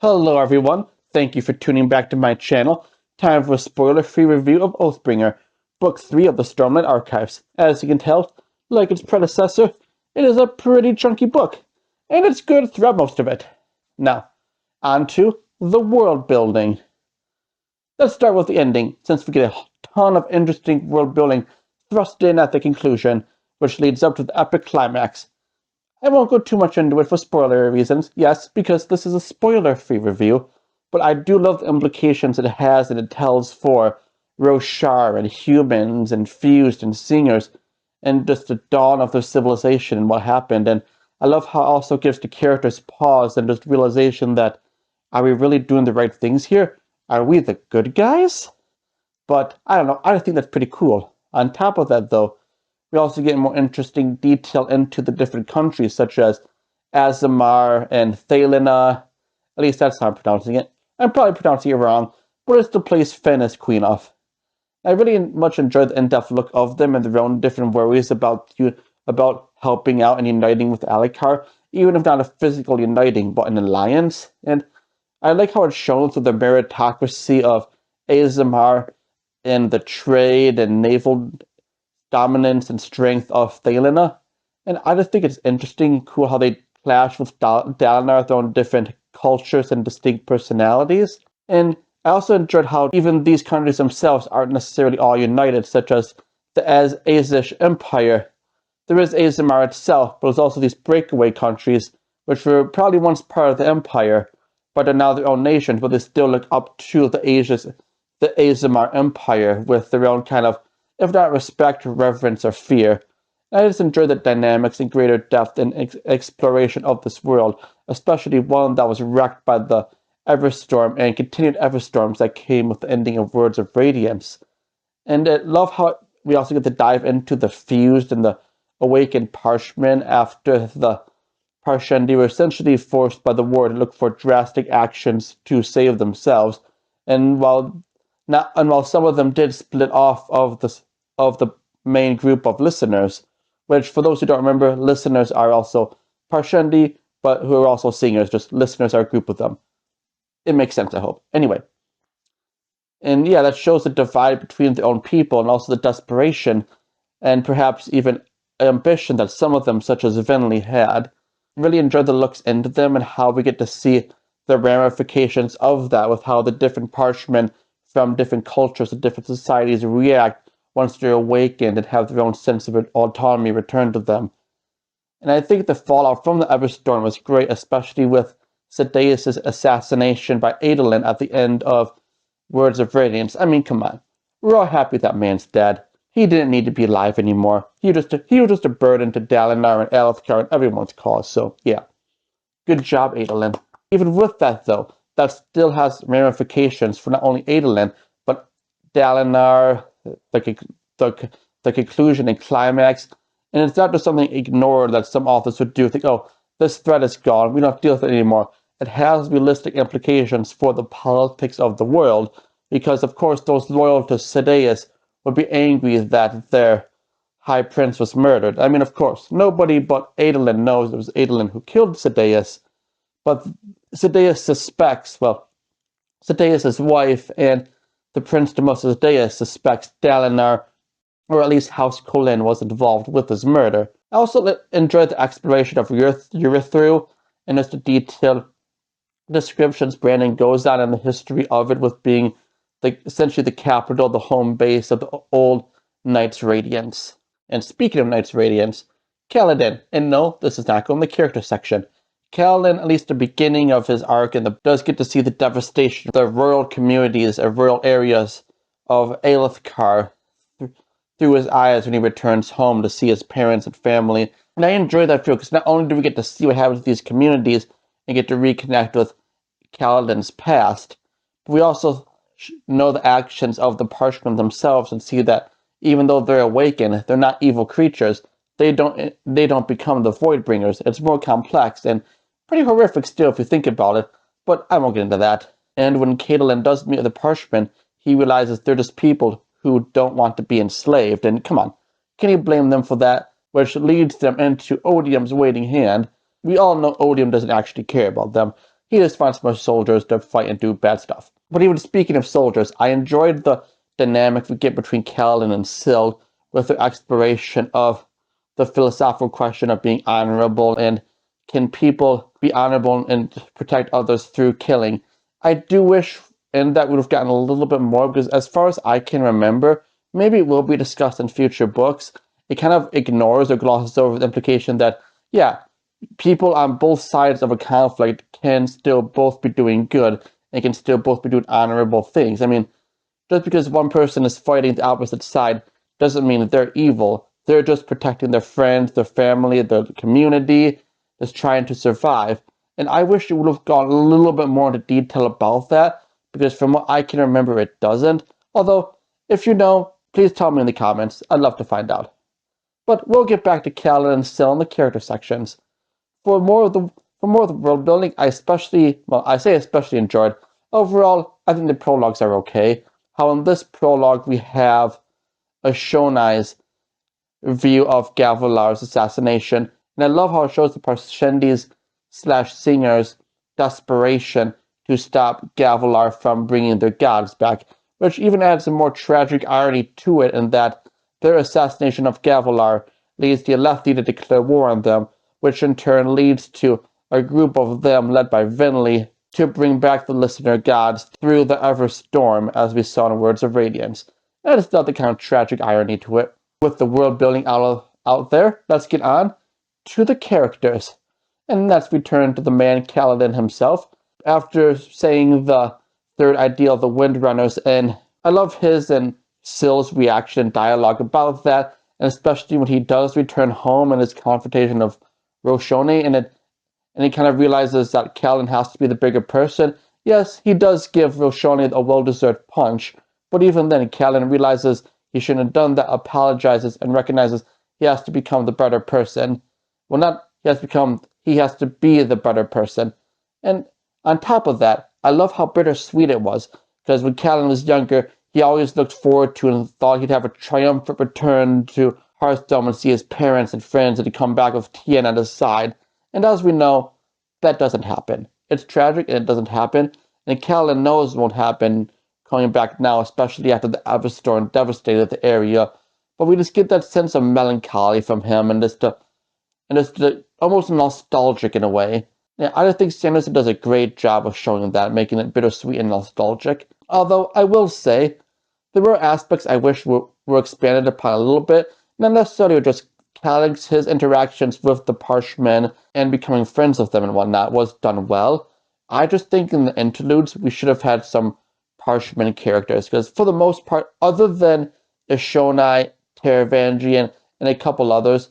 Hello everyone, thank you for tuning back to my channel. Time for a spoiler-free review of Oathbringer, Book 3 of the Stormlight Archives. As you can tell, like its predecessor, it is a pretty chunky book, and it's good throughout most of it. Now, on to the world building. Let's start with the ending, since we get a ton of interesting world building thrust in at the conclusion, which leads up to the epic climax. I won't go too much into it for spoiler reasons, yes, because this is a spoiler-free review, but I do love the implications it has and it tells for Roshar and humans and Fused and Singers, and just the dawn of their civilization and what happened. And I love how it also gives the characters pause and just realization that, are we really doing the right things here? Are we the good guys? But I don't know, I think that's pretty cool. On top of that, though, we also get more interesting detail into the different countries, such as Azamar and Thalina. At least that's how I'm pronouncing it. I'm probably pronouncing it wrong, but it's the place Fen is queen of. I really much enjoyed the in-depth look of them and their own different worries about helping out and uniting with Alikar, even if not a physical uniting, but an alliance. And I like how it's shown through the meritocracy of Azamar and the trade and naval dominance and strength of Thalina. And I just think it's interesting and cool how they clash with Dalinar, their own different cultures and distinct personalities. And I also enjoyed how even these countries themselves aren't necessarily all united, such as the Azish Empire. There is Azamar itself, but there's also these breakaway countries, which were probably once part of the Empire, but are now their own nations, but they still look up to the Azamar Empire with their own kind of, if not respect, reverence, or fear. I just enjoy the dynamics and greater depth and exploration of this world, especially one that was wrecked by the Everstorm and continued Everstorms that came with the ending of Words of Radiance. And I love how we also get to dive into the Fused and the Awakened Parshmen after the Parshendi were essentially forced by the war to look for drastic actions to save themselves. And while some of them did split off of the main group of listeners, which for those who don't remember, listeners are also Parshendi, but who are also singers, just listeners are a group of them. It makes sense, I hope. Anyway. And yeah, that shows the divide between their own people and also the desperation and perhaps even ambition that some of them, such as Venli, had. Really enjoyed the looks into them and how we get to see the ramifications of that with how the different Parshmen from different cultures and different societies react once they're awakened and have their own sense of autonomy returned to them. And I think the fallout from the Everstorm was great, especially with Sadeas' assassination by Adolin at the end of Words of Radiance. I mean, come on. We're all happy that man's dead. He didn't need to be alive anymore. He was just a burden to Dalinar and Alethkar and everyone's cause, so yeah. Good job, Adolin. Even with that, though, that still has ramifications for not only Adolin, but Dalinar, the conclusion and climax. And it's not just something ignored that some authors would do, think, oh, this threat is gone, we don't have to deal with it anymore. It has realistic implications for the politics of the world, because of course those loyal to Sadeas would be angry that their High Prince was murdered. I mean, of course, nobody but Adolin knows it was Adolin who killed Sadeas, but Sadeas suspects, well, Sadeas' wife and the Prince Demos of Sadeas suspects Dalinar, or at least House Kholin, was involved with his murder. I also enjoyed the exploration of Urithiru and just the detailed descriptions Brandon goes on in the history of it, with being essentially the capital, the home base of the old Knights Radiance. And speaking of Knights Radiance, Kaladin, and no, this is not going in the character section. Kaladin, at least the beginning of his arc, does get to see the devastation of the rural communities or rural areas of Alethkar through his eyes when he returns home to see his parents and family. And I enjoy that feel, because not only do we get to see what happens to these communities and get to reconnect with Kaladin's past, but we also know the actions of the Parshmen themselves and see that even though they're awakened, they're not evil creatures. They don't become the Voidbringers. It's more complex and pretty horrific still if you think about it, but I won't get into that. And when Kaladin does meet the Parshmen, he realizes they're just people who don't want to be enslaved, and come on, can you blame them for that? Which leads them into Odium's waiting hand. We all know Odium doesn't actually care about them. he just finds more soldiers to fight and do bad stuff. But even speaking of soldiers, I enjoyed the dynamic we get between Kaladin and Syl with their exploration of the philosophical question of being honorable and can people be honorable and protect others through killing. I do wish and that would have gotten a little bit more, because as far as I can remember, maybe it will be discussed in future books, it kind of ignores or glosses over the implication that, yeah, people on both sides of a conflict can still both be doing good and can still both be doing honorable things. I mean, just because one person is fighting the opposite side doesn't mean that they're evil. They're just protecting their friends, their family, their community, just trying to survive. And I wish it would have gone a little bit more into detail about that, because from what I can remember, it doesn't. Although, if you know, please tell me in the comments. I'd love to find out. But we'll get back to Kaladin and Syl in the character sections. For more of the world building, I especially enjoyed. Overall, I think the prologues are okay. How in this prologue we have a Shonai's view of Gavilar's assassination, and I love how it shows the Parshendi's/Singers' desperation to stop Gavilar from bringing their gods back, which even adds a more tragic irony to it in that their assassination of Gavilar leads the Alethi to declare war on them, which in turn leads to a group of them led by Vinley to bring back the listener gods through the Everstorm, as we saw in Words of Radiance. That is another kind of tragic irony to it. With the world building out there, let's get on to the characters. And let's return to the man Kaladin himself. After saying the third ideal of the Windrunners, and I love his and Syl's reaction and dialogue about that, and especially when he does return home and his confrontation of Roshoni, and he kind of realizes that Kaladin has to be the bigger person. Yes, he does give Roshoni a well-deserved punch, but even then, Kaladin realizes he shouldn't have done that, apologizes, and recognizes he has to become the better person. Well, not he has to be the better person. And on top of that, I love how bittersweet it was, because when Kaladin was younger, he always looked forward to and thought he'd have a triumphant return to Hearthstone and see his parents and friends and to come back with Tien at his side. And as we know, that doesn't happen. It's tragic and it doesn't happen, and Kaladin knows it won't happen coming back now, especially after the Everstorm devastated the area. But we just get that sense of melancholy from him, and just almost nostalgic in a way. Yeah, I just think Sanderson does a great job of showing that, making it bittersweet and nostalgic. Although I will say, there were aspects I wish were expanded upon a little bit, not necessarily just his interactions with the Parshmen and becoming friends with them and whatnot was done well. I just think in the interludes, we should have had some Parshman characters, because for the most part, other than Ishonai, Taravangian, and a couple others,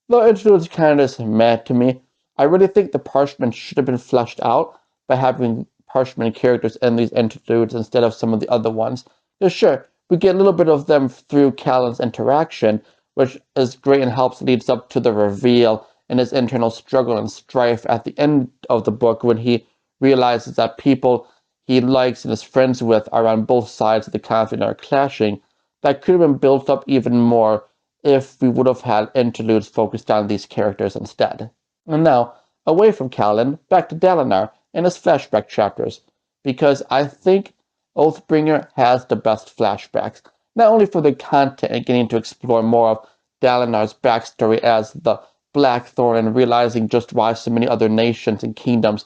the interludes kind of just mad to me. I really think the Parshmen should have been fleshed out by having Parshman characters in these interludes instead of some of the other ones. Yeah, sure, we get a little bit of them through Kaladin's interaction, which is great and leads up to the reveal and his internal struggle and strife at the end of the book when he realizes that people he likes and is friends with are on both sides of the conflict and are clashing. That could have been built up even more if we would have had interludes focused on these characters instead. And now, away from Kaladin, back to Dalinar and his flashback chapters, because I think Oathbringer has the best flashbacks, not only for the content and getting to explore more of Dalinar's backstory as the Blackthorn and realizing just why so many other nations and kingdoms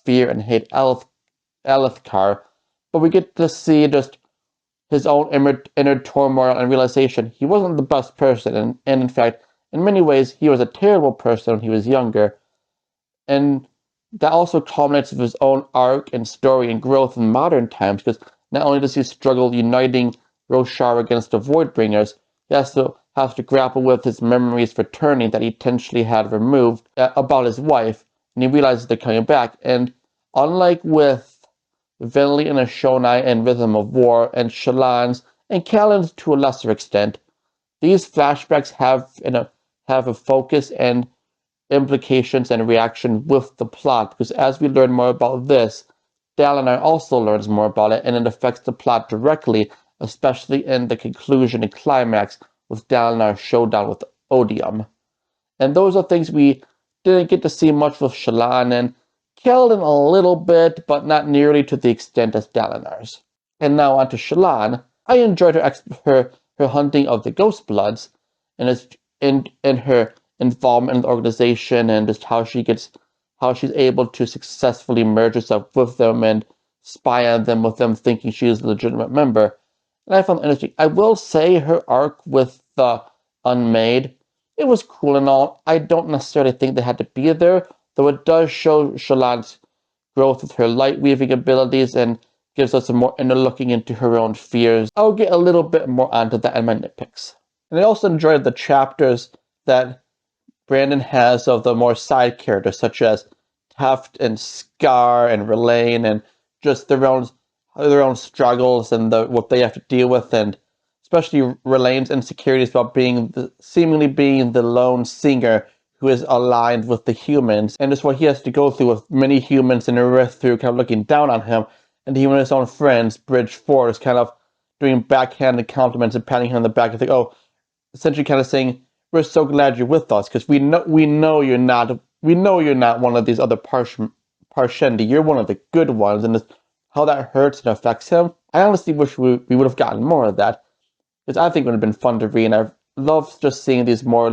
fear and hate Elithkar, but we get to see just his own inner turmoil and realization he wasn't the best person, and in fact, in many ways, he was a terrible person when he was younger, and that also culminates with his own arc and story and growth in modern times, because not only does he struggle uniting Roshar against the Voidbringers, he has to grapple with his memories returning that he intentionally had removed about his wife, and he realizes they're coming back. And unlike with Venli and Ashonai and Rhythm of War and Shallan's and Kaladin's to a lesser extent, these flashbacks have a focus and implications and reaction with the plot, because as we learn more about this, Dalinar also learns more about it, and it affects the plot directly, especially in the conclusion and climax with Dalinar's showdown with Odium. And those are things we didn't get to see much with Shallan, and Kaladin a little bit, but not nearly to the extent as Dalinar's. And now on to Shallan. I enjoyed her hunting of the Ghost Bloods, and her involvement in the organization, and just how she's able to successfully merge herself with them and spy on them, with them thinking she is a legitimate member. And I found it interesting. I will say her arc with the Unmade, it was cool and all. I don't necessarily think they had to be there, though it does show Shallan's growth with her light weaving abilities and gives us a more inner looking into her own fears. I'll get a little bit more onto that in my nitpicks. And I also enjoyed the chapters that Brandon has of the more side characters, such as Tuft and Scar and Relaine, and just their own struggles and what they have to deal with, and especially Relaine's insecurities about seemingly being the lone singer who is aligned with the humans, and just what he has to go through with many humans in Earth through kind of looking down on him, and even his own friends, Bridge 4, is kind of doing backhanded compliments and patting him on the back. It's like, oh, essentially kind of saying, we're so glad you're with us, because we know you're not one of these other Parshendi. You're one of the good ones, and how that hurts and affects him. I honestly wish we would have gotten more of that, because I think it would have been fun to read, and I've loved just seeing these not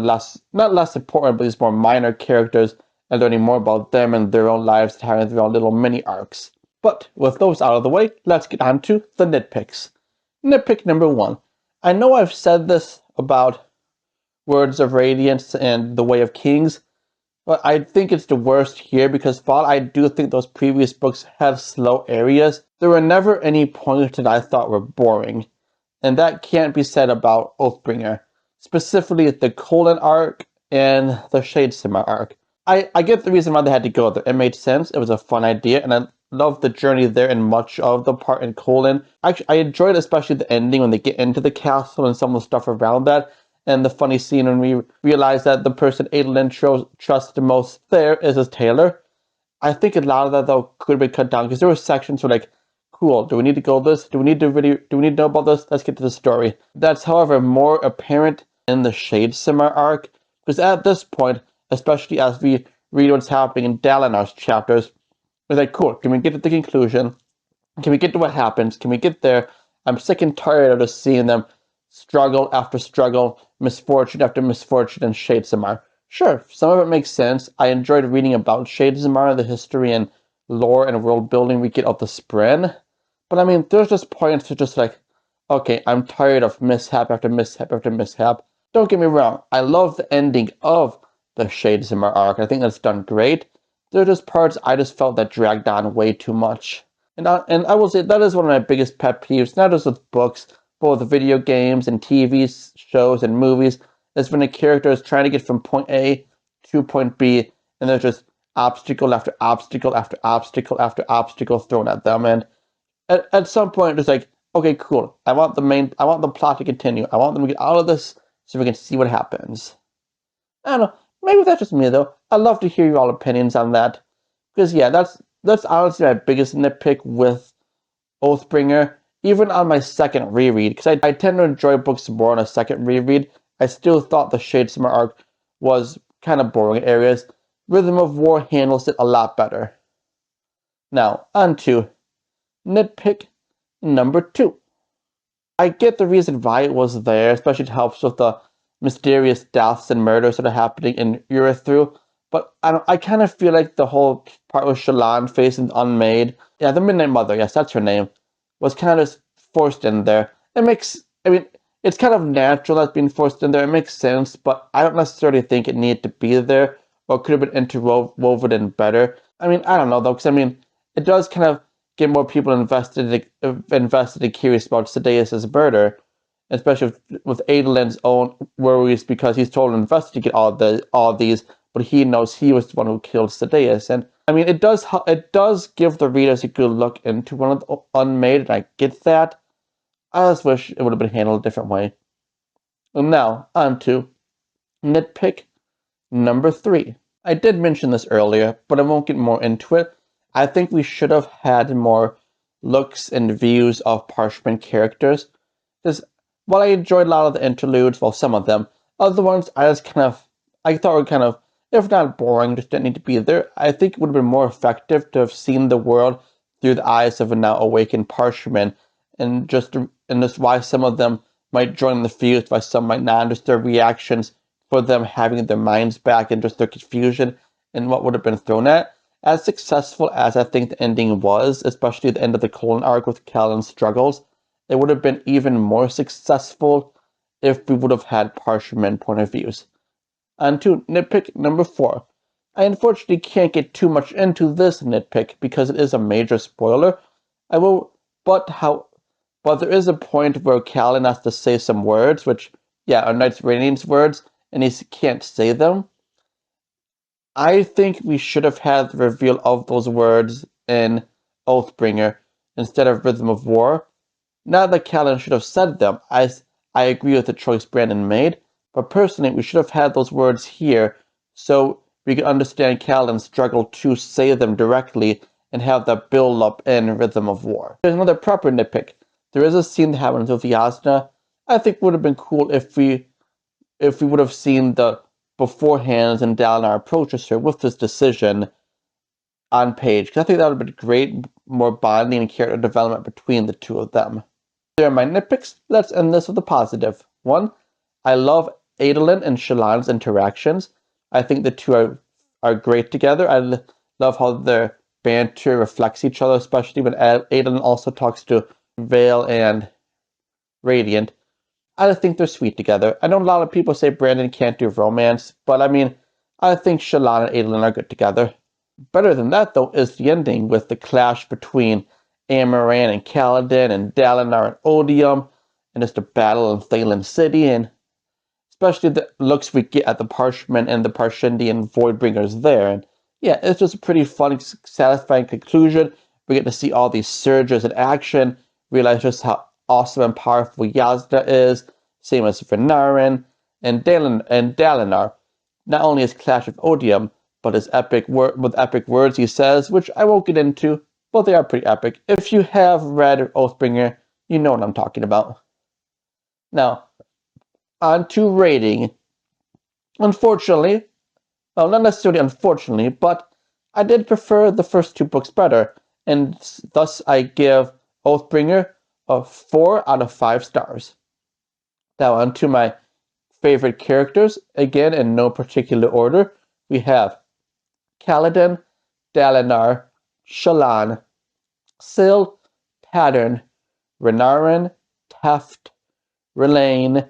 less important, but these more minor characters, and learning more about them and their own lives, and having their own little mini arcs. But with those out of the way, let's get on to the nitpicks. Nitpick number 1. I know I've said this about Words of Radiance and The Way of Kings, but I think it's the worst here because while I do think those previous books have slow areas, there were never any points that I thought were boring. And that can't be said about Oathbringer, specifically the Colon arc and the Shadesimar arc. I get the reason why they had to go there. It made sense, it was a fun idea, and I loved the journey there and much of the part in Colon. Actually, I enjoyed especially the ending when they get into the castle and some of the stuff around that, and the funny scene when we realize that the person Adolin trusts the most there is his tailor. I think a lot of that, though, could have been cut down, because there were sections where, like, cool, do we need to go this? Do we need to know about this? Let's get to the story. That's, however, more apparent in the Shadesimar arc, because at this point, especially as we read what's happening in Dalinar's chapters, it's like, cool, can we get to the conclusion? Can we get to what happens? Can we get there? I'm sick and tired of just seeing them struggle after struggle, misfortune after misfortune in Shadesimar. Sure, some of it makes sense. I enjoyed reading about Shadesimar, the history and lore and world building we get of the Spren. But I mean, there's just points to just like, okay, I'm tired of mishap after mishap after mishap. Don't get me wrong, I love the ending of the Shadesimar arc. I think that's done great. There are just parts I just felt that dragged on way too much. And I will say that is one of my biggest pet peeves, not just with books, but with video games and TV shows and movies, is when a character is trying to get from point A to point B, and there's just obstacle after obstacle after obstacle after obstacle thrown at them. And at some point, it's like, okay, cool. I want the plot to continue. I want them to get out of this so we can see what happens. I don't know. Maybe that's just me, though. I'd love to hear your all opinions on that. Because, yeah, that's honestly my biggest nitpick with Oathbringer. Even on my second reread, because I tend to enjoy books more on a second reread, I still thought the Shadesimar arc was kind of boring in areas. Rhythm of War handles it a lot better. Now, on to nitpick number 2. I get the reason why it was there, especially it helps with the mysterious deaths and murders that are happening in Urithu, but I kind of feel like the whole part with Shallan facing Unmade, yeah, the Midnight Mother, yes, that's her name, was kind of forced in there. It's kind of natural that's being forced in there, it makes sense, but I don't necessarily think it needed to be there, or it could have been interwoven in better. I don't know, though, because, it does kind of get more people invested and curious about Sadeas' murder, especially with Adolin's own worries, because he's told to investigate all these, but he knows he was the one who killed Sadeas. And it does give the readers a good look into one of the Unmade, and I get that. I just wish it would have been handled a different way. And now, on to nitpick number 3. I did mention this earlier, but I won't get more into it. I think we should have had more looks and views of Parchment characters. Because while I enjoyed a lot of the interludes, well, some of them, other ones I thought were kind of if not boring, just didn't need to be there. I think it would have been more effective to have seen the world through the eyes of a now awakened Parchment, and just why some of them might join the fuse, why some might not understand reactions, for them having their minds back and just their confusion and what would have been thrown at. As successful as I think the ending was, especially the end of the colon arc with Callan's struggles, it would have been even more successful if we would have had Parchment point of views. On to nitpick number 4. I unfortunately can't get too much into this nitpick because it is a major spoiler. I will, but there is a point where Callan has to say some words, which, yeah, are Knights Radiant's words, and he can't say them. I think we should have had the reveal of those words in Oathbringer instead of Rhythm of War. Not that Callan should have said them. I agree with the choice Brandon made, but personally, we should have had those words here so we could understand Callan's struggle to say them directly and have that build up in Rhythm of War. There's another proper nitpick. There is a scene that happens with Yasna. I think would have been cool if we would have seen the beforehand and Dalinar approaches her with this decision on page, because I think that would have been great, more bonding and character development between the two of them. There are my nitpicks. Let's end this with a positive. 1. I love Adolin and Shallan's interactions. I think the two are great together. I love how their banter reflects each other, especially when Adolin also talks to Vale and Radiant. I just think they're sweet together. I know a lot of people say Brandon can't do romance, but I mean, I think Shallan and Adolin are good together. Better than that, though, is the ending with the clash between Amaran and Kaladin and Dalinar and Odium, and just a battle in Thaylen City, and especially the looks we get at the Parchment and the Parshindian Voidbringers there. And yeah, it's just a pretty fun, satisfying conclusion. We get to see all these surges in action, realize just how awesome and powerful Yasna is, same as Renarin, and Dalinar. Not only his clash with Odium, but his epic words he says, which I won't get into, but they are pretty epic. If you have read Oathbringer, you know what I'm talking about. Now, on to rating. Unfortunately, well, not necessarily unfortunately, but I did prefer the first 2 books better, and thus I give Oathbringer a 4 out of 5 stars. Now, on to my favorite characters, again in no particular order. We have Kaladin, Dalinar, Shallan, Syl, Pattern, Renarin, Teft, Relaine,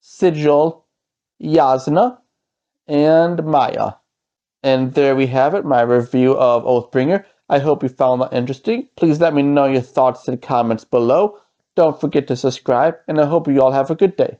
Sigil, Yasna, and Maya. And there we have it, my review of Oathbringer. I hope you found that interesting. Please let me know your thoughts in the comments below. Don't forget to subscribe, and I hope you all have a good day.